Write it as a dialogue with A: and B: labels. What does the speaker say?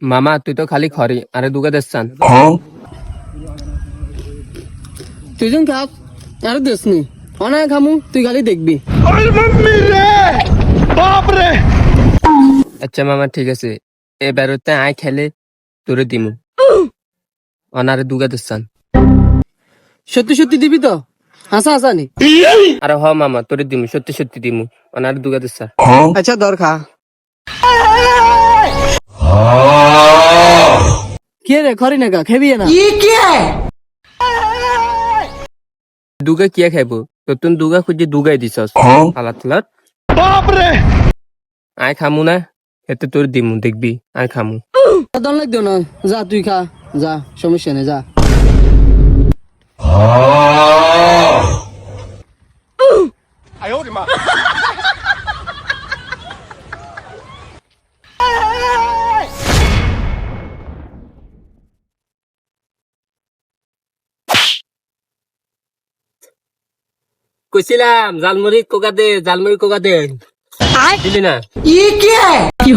A: মামা তুই তো খালি খরি আরে দুগা দেশান
B: তুই যখন খাস আর দেশনি অনায় খামু তুই খালি দেখবি।
A: আচ্ছা মামা ঠিক আছে এবারতে আয় খেলে তোরে দিমু অনারে দুগা দেশান
B: সত্যি সত্যি দিবি তো? হাসা হাসা নি।
A: আরে হ মামা তোরে দিমু সত্যি সত্যি দিমু অনারে দুগা দেশান
B: আচ্ছা দর খা। কে রে খরি না খেবি না
A: দুগা কিয়া খাইবো তো তুই দুগা খুঁজে দুগাই দিছস আলাত লাত আয় খামু না এতে তোর দিমু দেখবি আয় খামু
B: দর লাগতো না, যা তুই খা যা, সমস্যা নেই যা।
A: কইছিলাম জালমুড়ি কোকা দে দিলি না
B: কি